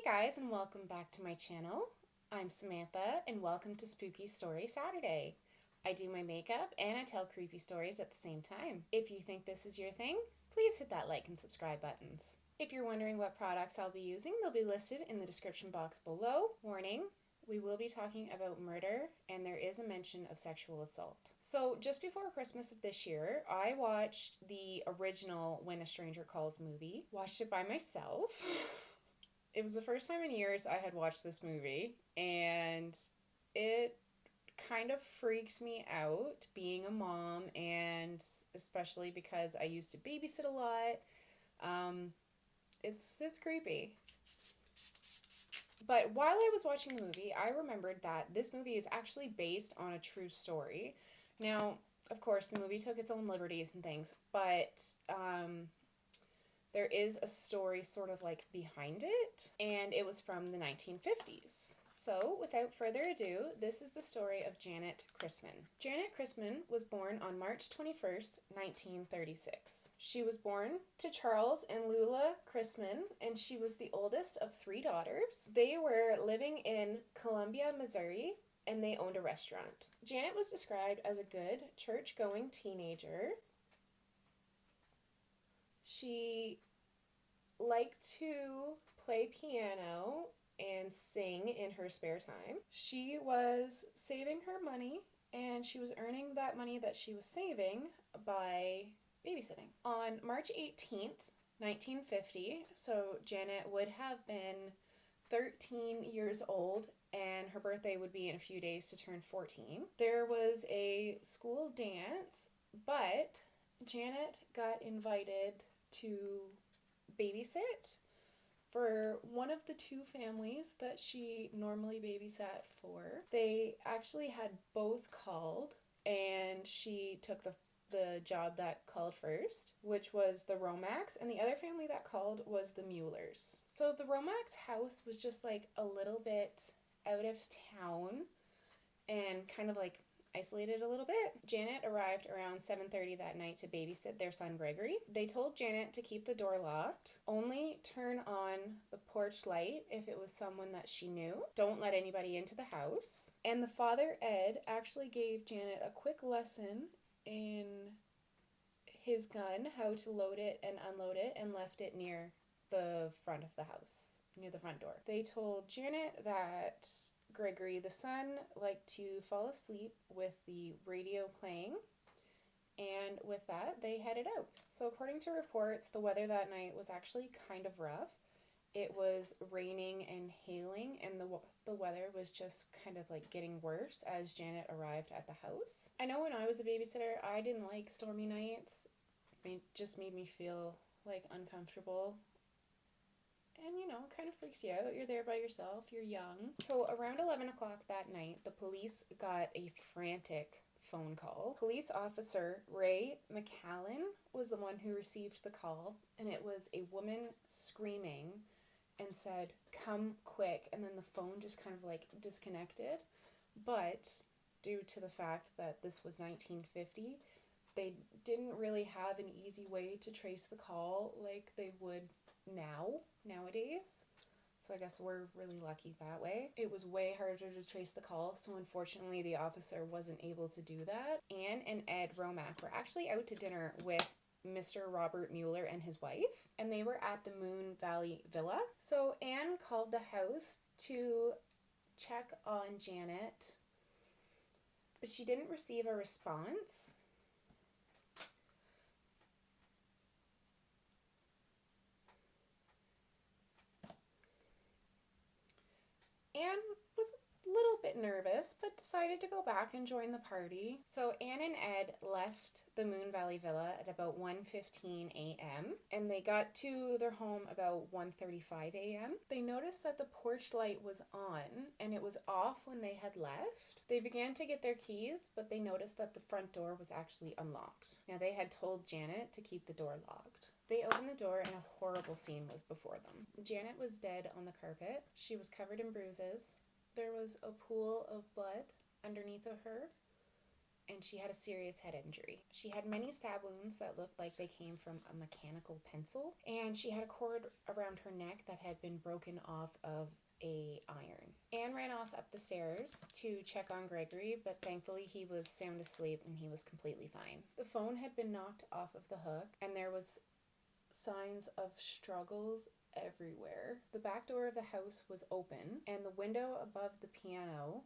guys, and welcome back to my channel. I'm Samantha and welcome to Spooky Story Saturday. I do my makeup and I tell creepy stories at the same time. If you think this is your thing, please hit that like and subscribe buttons. If you're wondering what products I'll be using, they'll be listed in the description box below. Warning, we will be talking about murder and there is a mention of sexual assault. So just before Christmas of this year, I watched the original When a Stranger Calls movie. Watched it by myself. It was the first time in years I had watched this movie, and it kind of freaked me out being a mom, and especially because I used to babysit a lot. It's creepy. But while I was watching the movie, I remembered that this movie is actually based on a true story. Now, of course, the movie took its own liberties and things, but there is a story sort of like behind it, and it was from the 1950s. So, without further ado, this is the story of Janett Christman. Janett Christman was born on March 21st, 1936. She was born to Charles and Lula Christman, and she was the oldest of 3 daughters. They were living in Columbia, Missouri, and they owned a restaurant. Janett was described as a good, church-going teenager. She liked to play piano and sing in her spare time. She was saving her money, and she was earning that money that she was saving by babysitting. On March 18th, 1950, so Janett would have been 13 years old, and her birthday would be in a few days to turn 14. There was a school dance, but Janett got invited to babysit for one of the 2 families that she normally babysat for. They actually had both called, and she took the job that called first, which was the Romax, and the other family that called was the Muellers. So the Romax house was just like a little bit out of town and kind of like isolated a little bit. Janett arrived around 7:30 that night to babysit their son Gregory. They told Janett to keep the door locked, only turn on the porch light if it was someone that she knew, don't let anybody into the house. And the father, Ed, actually gave Janett a quick lesson in his gun, how to load it and unload it, and left it near the front of the house, near the front door. They told Janett that Gregory, the son, liked to fall asleep with the radio playing, and with that, they headed out. So according to reports, the weather that night was actually kind of rough. It was raining and hailing, and the weather was just kind of like getting worse as Janett arrived at the house. I know when I was a babysitter, I didn't like stormy nights. It just made me feel like uncomfortable. And, you know, it kind of freaks you out. You're there by yourself. You're young. So around 11 o'clock that night, the police got a frantic phone call. Police officer Ray McCallan was the one who received the call, and it was a woman screaming and said, "Come quick." And then the phone just kind of like disconnected. But due to the fact that this was 1950, they didn't really have an easy way to trace the call like they would nowadays. So I guess we're really lucky that way. It was way harder to trace the call, so unfortunately the officer wasn't able to do that. Anne and Ed Romack were actually out to dinner with Mr. Robert Mueller and his wife, and they were at the Moon Valley Villa. So Anne called the house to check on Janett, but she didn't receive a response. Anne was a little bit nervous, but decided to go back and join the party. So Anne and Ed left the Moon Valley Villa at about 1:15 a.m. and they got to their home about 1:35 a.m. They noticed that the porch light was on and it was off when they had left. They began to get their keys, but they noticed that the front door was actually unlocked. Now they had told Janett to keep the door locked. They opened the door and a horrible scene was before them. Janett was dead on the carpet. She was covered in bruises. There was a pool of blood underneath of her. and she had a serious head injury. She had many stab wounds that looked like they came from a mechanical pencil, and she had a cord around her neck that had been broken off of a iron. Anne ran off up the stairs to check on Gregory, but thankfully he was sound asleep and he was completely fine. The phone had been knocked off of the hook, and there was signs of struggles everywhere. The back door of the house was open, and the window above the piano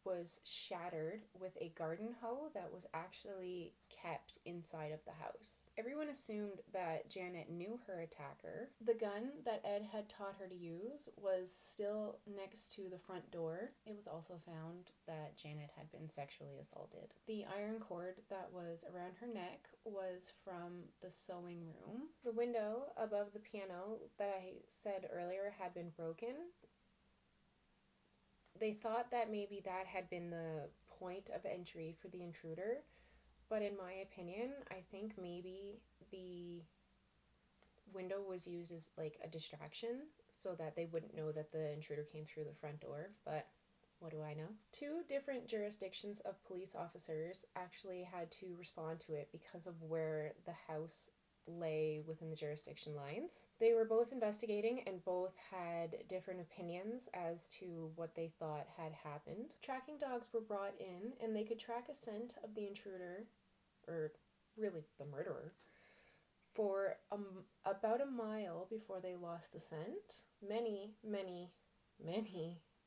was shattered with a garden hoe that was actually kept inside of the house. Everyone assumed that Janett knew her attacker. The gun that Ed had taught her to use was still next to the front door. It was also found that Janett had been sexually assaulted. The iron cord that was around her neck was from the sewing room. The window above the piano that I said earlier had been broken. They thought that maybe that had been the point of entry for the intruder, but in my opinion, I think maybe the window was used as like a distraction so that they wouldn't know that the intruder came through the front door, but what do I know? 2 different jurisdictions of police officers actually had to respond to it because of where the house lay within the jurisdiction lines. They were both investigating and both had different opinions as to what they thought had happened. Tracking dogs were brought in and they could track a scent of the intruder, or really the murderer, for about a mile before they lost the scent. Many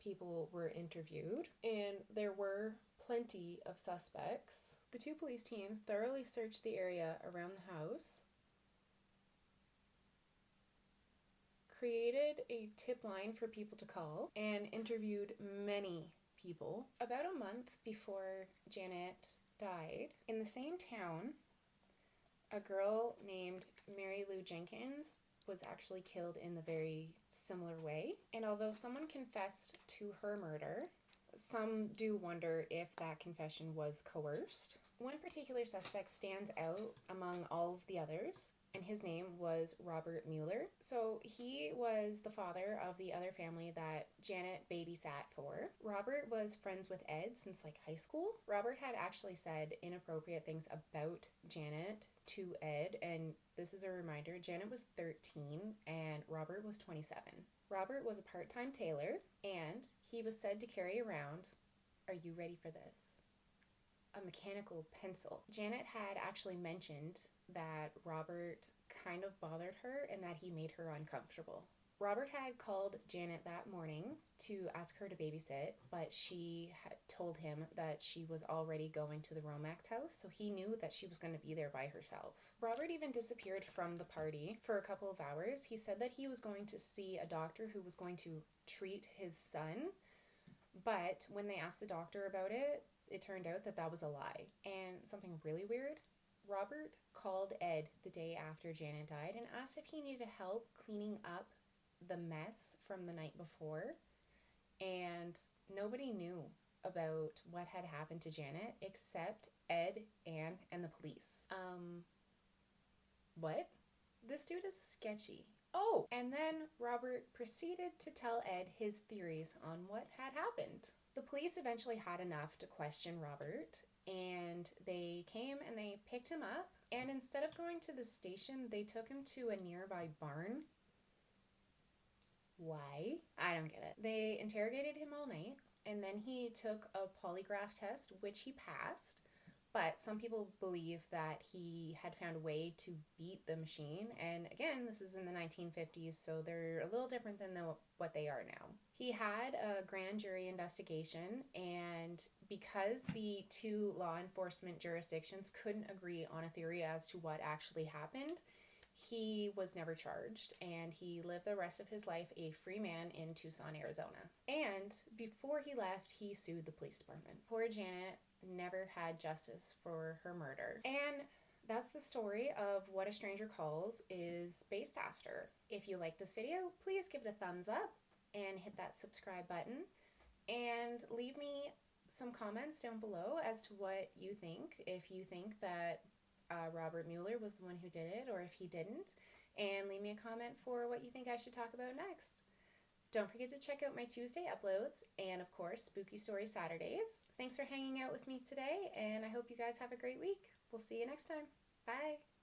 people were interviewed, and there were plenty of suspects. The 2 police teams thoroughly searched the area around the house, created a tip line for people to call, and interviewed many people. About a month before Janett died, in the same town, a girl named Mary Lou Jenkins was actually killed in the very similar way. And although someone confessed to her murder, some do wonder if that confession was coerced. One particular suspect stands out among all of the others, and his name was Robert Mueller. So he was the father of the other family that Janett babysat for. Robert was friends with Ed since like high school. Robert had actually said inappropriate things about Janett to Ed, and this is a reminder, Janett was 13 and Robert was 27. Robert was a part-time tailor, and he was said to carry around, are you ready for this? A mechanical pencil. Janett had actually mentioned that Robert kind of bothered her and that he made her uncomfortable. Robert had called Janett that morning to ask her to babysit, but she had told him that she was already going to the Romax house, so he knew that she was going to be there by herself. Robert even disappeared from the party for a couple of hours. He said that he was going to see a doctor who was going to treat his son, but when they asked the doctor about it, it turned out that that was a lie. And something really weird, Robert called Ed the day after Janett died and asked if he needed help cleaning up the mess from the night before, and nobody knew about what had happened to Janett except Ed, Anne, and the police. What? This dude is sketchy. Oh, and then Robert proceeded to tell Ed his theories on what had happened. The police eventually had enough to question Robert, and they came and they picked him up, and instead of going to the station, they took him to a nearby barn. Why? I don't get it. They interrogated him all night, and then he took a polygraph test, which he passed, but some people believe that he had found a way to beat the machine, and again, this is in the 1950s, so they're a little different than what they are now. He had a grand jury investigation, and because the 2 law enforcement jurisdictions couldn't agree on a theory as to what actually happened, he was never charged, and he lived the rest of his life a free man in Tucson, Arizona. And before he left, he sued the police department. Poor Janett never had justice for her murder. And that's the story of What a Stranger Calls is based after. If you like this video, please give it a thumbs up and hit that subscribe button, and leave me some comments down below as to what you think, if you think that Robert Mueller was the one who did it, or if he didn't, and leave me a comment for what you think I should talk about next. Don't forget to check out my Tuesday uploads and, of course, Spooky Story Saturdays. Thanks for hanging out with me today, and I hope you guys have a great week. We'll see you next time. Bye!